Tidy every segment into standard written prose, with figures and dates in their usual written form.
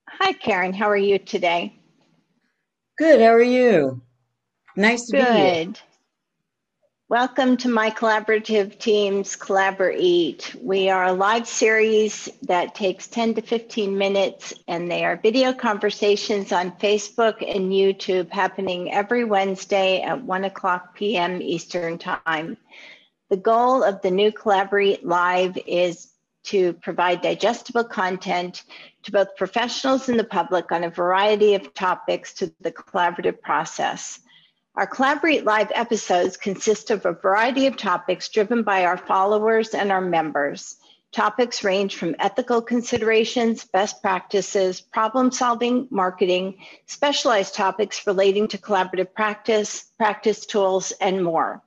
Hi, Karen. How are you today? Good, how are you? Nice to be here. Good. Welcome to my collaborative team's CollaborEAT. We are a live series that takes 10 to 15 minutes, and they are video conversations on Facebook and YouTube happening every Wednesday at 1 o'clock p.m. Eastern Time. The goal of the new CollaborEAT Live is to provide digestible content to both professionals and the public on a variety of topics to the collaborative process. Our CollaborEAT Live episodes consist of a variety of topics driven by our followers and our members. Topics range from ethical considerations, best practices, problem solving, marketing, specialized topics relating to collaborative practice, practice tools, and more.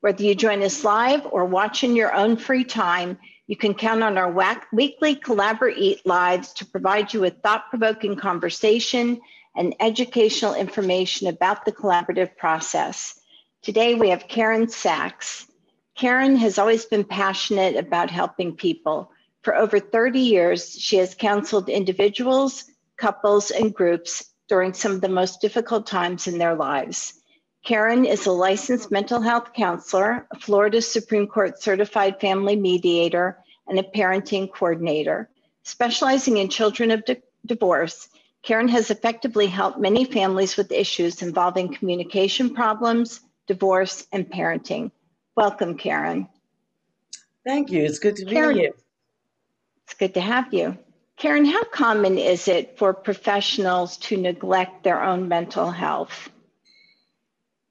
Whether you join us live or watch in your own free time, you can count on our weekly CollaborEAT Lives to provide you with thought-provoking conversation and educational information about the collaborative process. Today, we have Karen Sachs. Karen has always been passionate about helping people. For over 30 years, she has counseled individuals, couples, and groups during some of the most difficult times in their lives. Karen is a licensed mental health counselor, a Florida Supreme Court certified family mediator, and a parenting coordinator. Specializing in children of divorce, Karen has effectively helped many families with issues involving communication problems, divorce, and parenting. Welcome, Karen. Thank you. It's good to be Karen, here. it's good to have you. Karen, how common is it for professionals to neglect their own mental health?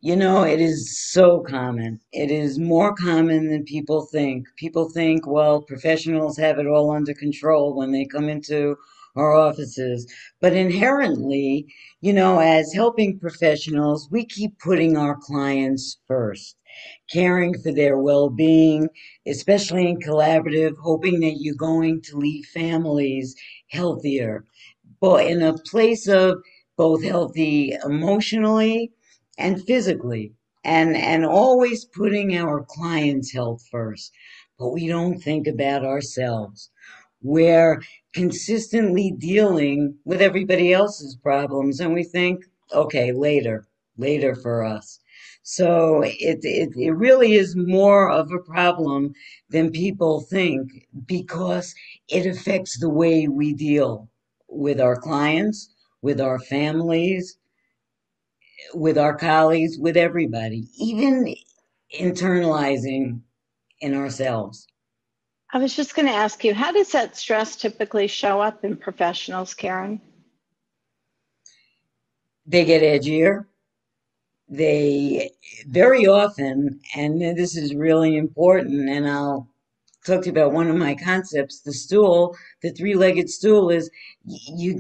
You know, it is so common. It is more common than people think. People think, well, professionals have it all under control when they come into our offices. But inherently, as helping professionals, we keep putting our clients first, caring for their well-being, especially in collaborative, hoping that you're going to leave families healthier, but in a place of both healthy emotionally and physically, and always putting our clients' health first. But we don't think about ourselves. We're consistently dealing with everybody else's problems, and we think, okay, later for us. So it really is more of a problem than people think because it affects the way we deal with our clients, with our families, with our colleagues, with everybody, even internalizing in ourselves. I was just going to ask you, how does that stress typically show up in professionals, Karen? They get edgier. They very often, and this is really important, and I'll talk to you about one of my concepts, the stool, the three-legged stool is you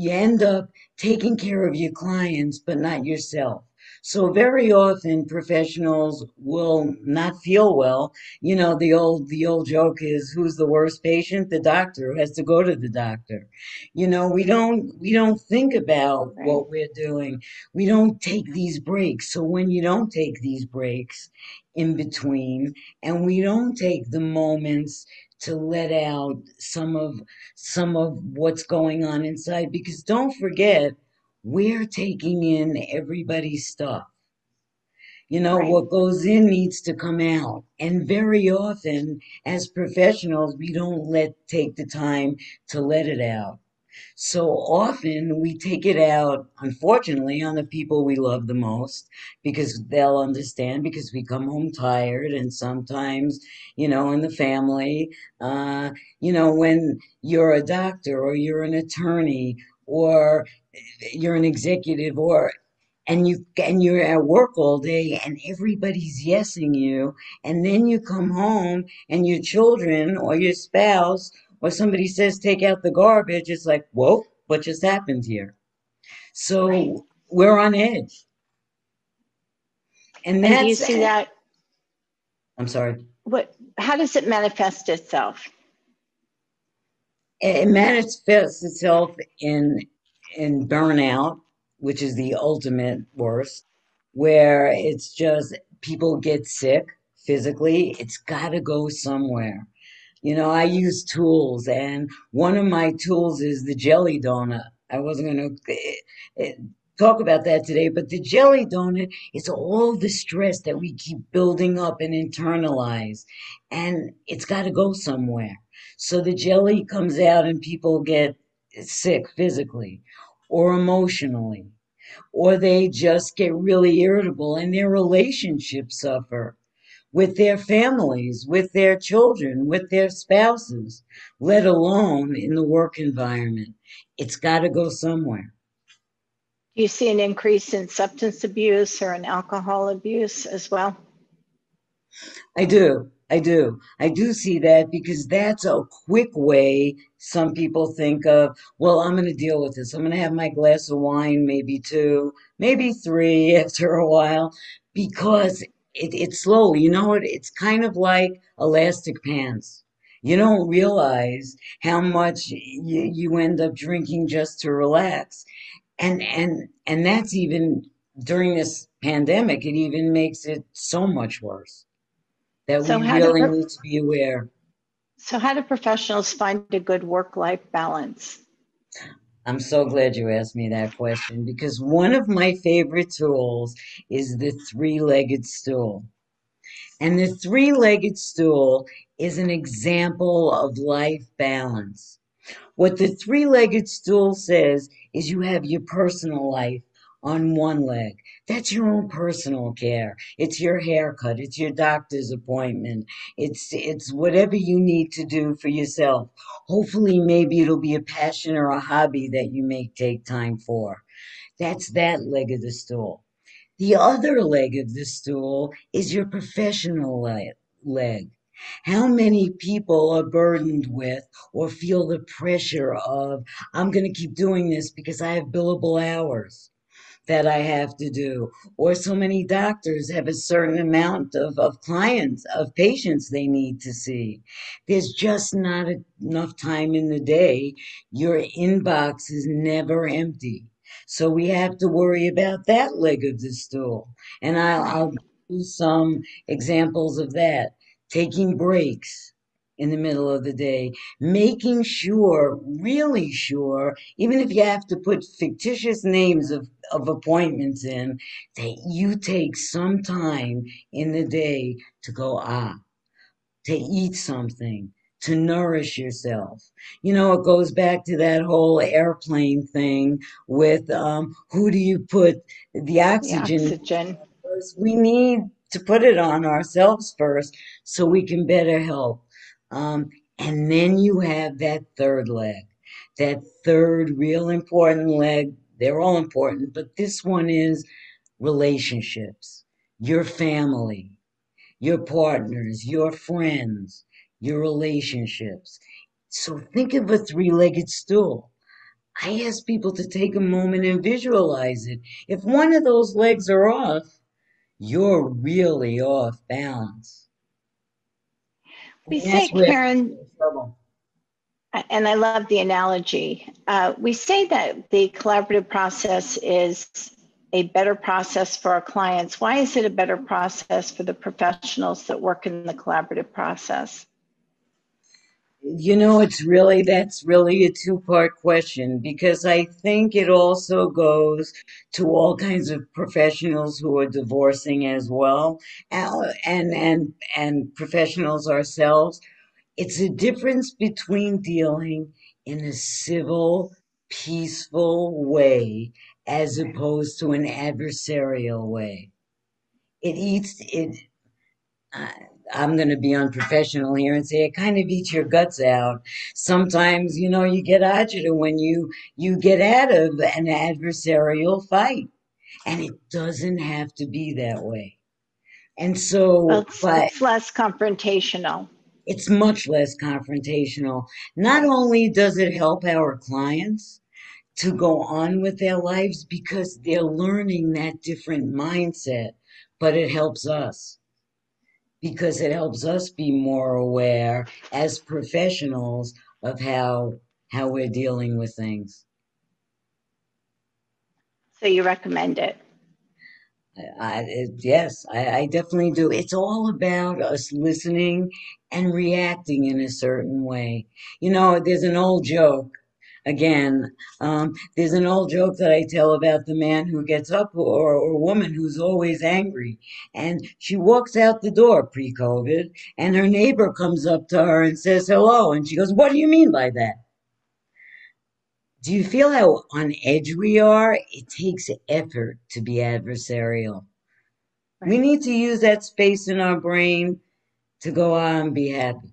end up taking care of your clients, but not yourself. So very often professionals will not feel well. The old joke is who's the worst patient? The doctor who has to go to the doctor. We don't think about Right. what we're doing. We don't take these breaks. So when you don't take these breaks in between, and we don't take the moments to let out some of what's going on inside, because don't forget, we're taking in everybody's stuff. Right. What goes in needs to come out, and very often as professionals we don't let take the time to let it out. So often we take it out, unfortunately, on the people we love the most because they'll understand because we come home tired, and sometimes, in the family, when you're a doctor or you're an attorney or you're an executive or and you're at work all day and everybody's yesing you, and then you come home and your children or your spouse or somebody says take out the garbage, it's like, whoa, what just happened here? Right. So we're on edge. And And do you that's, see that? I'm sorry, How does it manifest itself? it manifests itself in burnout, which is the ultimate worst, where it's just people get sick physically. It's got to go somewhere. You know, I use tools, and one of my tools is the jelly donut. I wasn't going to talk about that today, but the jelly donut is all the stress that we keep building up and internalize, and it's got to go somewhere. So the jelly comes out, and people get sick physically or emotionally, or they just get really irritable, and their relationships suffer with their families, with their children, with their spouses, let alone in the work environment. It's got to go somewhere. Do you see an increase in substance abuse or in alcohol abuse as well? I do. I do. I do see that because that's a quick way some people think of, well, I'm going to deal with this. I'm going to have my glass of wine, maybe two, maybe three after a while, because it's slowly, you know what? It's kind of like elastic pants. You don't realize how much you end up drinking just to relax. And that's even during this pandemic, it even makes it so much worse that So we how do really need to be aware. so how do professionals find a good work-life balance? I'm so glad you asked me that question because one of my favorite tools is the three-legged stool. And the three-legged stool is an example of life balance. What the three-legged stool says is you have your personal life on one leg. That's your own personal care. It's your haircut, it's your doctor's appointment. It's whatever you need to do for yourself. Hopefully maybe it'll be a passion or a hobby that you may take time for. That's that leg of the stool. The other leg of the stool is your professional leg. How many people are burdened with or feel the pressure of, I'm going to keep doing this because I have billable hours that I have to do, or so many doctors have a certain amount of clients, of patients they need to see. There's just not enough time in the day. Your inbox is never empty. So we have to worry about that leg of the stool. And Right. I'll give you some examples of that. Taking breaks in the middle of the day, making sure, really sure, even if you have to put fictitious names of appointments in, that you take some time in the day to go, to eat something, to nourish yourself. You know, it goes back to that whole airplane thing with who do you put the The oxygen oxygen. first? We need to put it on ourselves first so we can better help. Um, and then you have that third leg, that third real important leg. They're all important, but this one is relationships, your family, your partners, your friends, your relationships. So think of a three-legged stool. I ask people to take a moment and visualize it. If one of those legs are off, you're really off balance. We And say, that's where Karen, we're in trouble. and I love the analogy. We say that the collaborative process is a better process for our clients. Why is it a better process for the professionals that work in the collaborative process? You know, that's really a two-part question because I think it also goes to all kinds of professionals who are divorcing as well, and professionals ourselves. It's a difference between dealing in a civil, peaceful way as opposed to an adversarial way. It eats it. I, I'm going to be unprofessional here and say it kind of eats your guts out. Sometimes, you know, you get agita when you get out of an adversarial fight, and it doesn't have to be that way. And Well, so, but it's less confrontational. it's much less confrontational. Not only does it help our clients to go on with their lives because they're learning that different mindset, but it helps us because it helps us be more aware as professionals of how we're dealing with things. So you recommend it. Yes, I definitely do. It's all about us listening and reacting in a certain way. You know, there's an old joke. Again, there's an old joke that I tell about the man who gets up or woman who's always angry. And she walks out the door pre-COVID, and her neighbor comes up to her and says hello. And she goes, "What do you mean by that?" Do you feel how on edge we are? It takes effort to be adversarial. We Right. need to use that space in our brain to go out and be happy.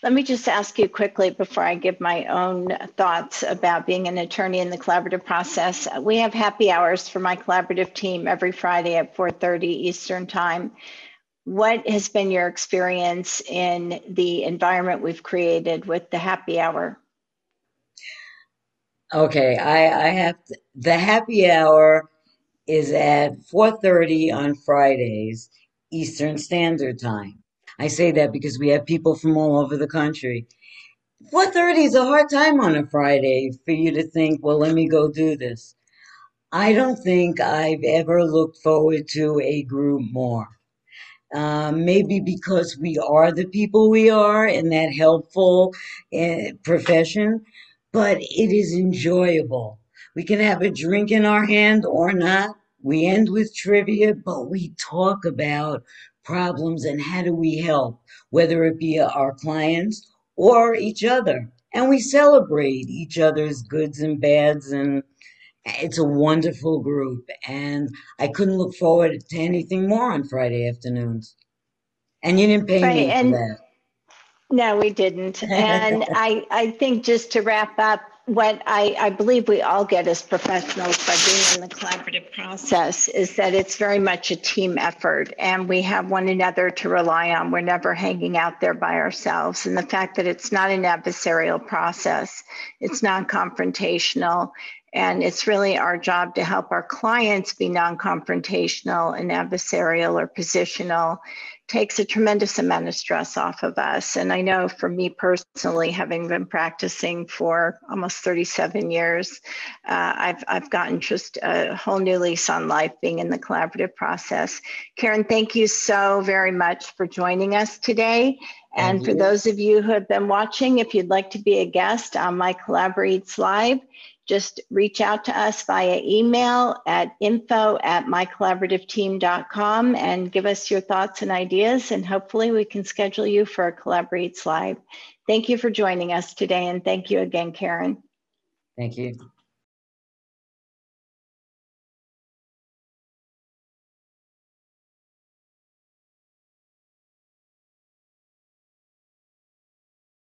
Let me just ask you quickly before I give my own thoughts about being an attorney in the collaborative process. We have happy hours for my collaborative team every Friday at 4:30 Eastern Time. What has been your experience in the environment we've created with the happy hour? Okay, I have to, the happy hour is at 4:30 on Fridays, Eastern Standard Time. I say that because we have people from all over the country. 4:30 is a hard time on a Friday for you to think, well, let me go do this. I don't think I've ever looked forward to a group more. Maybe because we are the people we are in that helpful profession, but it is enjoyable. We can have a drink in our hand or not. We end with trivia, but we talk about problems and how do we help, whether it be our clients or each other. And we celebrate each other's goods and bads, and it's a wonderful group. And I couldn't look forward to anything more on Friday afternoons. And you didn't pay Right. me for And that. no, we didn't. And I think just to wrap up, what I believe we all get as professionals by being in the collaborative process is that it's very much a team effort and we have one another to rely on. We're never hanging out there by ourselves. And the fact that it's not an adversarial process, it's non-confrontational, and it's really our job to help our clients be non-confrontational and adversarial or positional takes a tremendous amount of stress off of us. And I know for me personally, having been practicing for almost 37 years, I've gotten just a whole new lease on life being in the collaborative process. Karen, thank you so very much for joining us today. Thank And for you. those of you who have been watching, if you'd like to be a guest on my CollaborEAT Live, just reach out to us via email at info@mycollaborativeteam.com and give us your thoughts and ideas, and hopefully we can schedule you for a CollaborEAT Live. Thank you for joining us today, and thank you again, Karen. Thank you.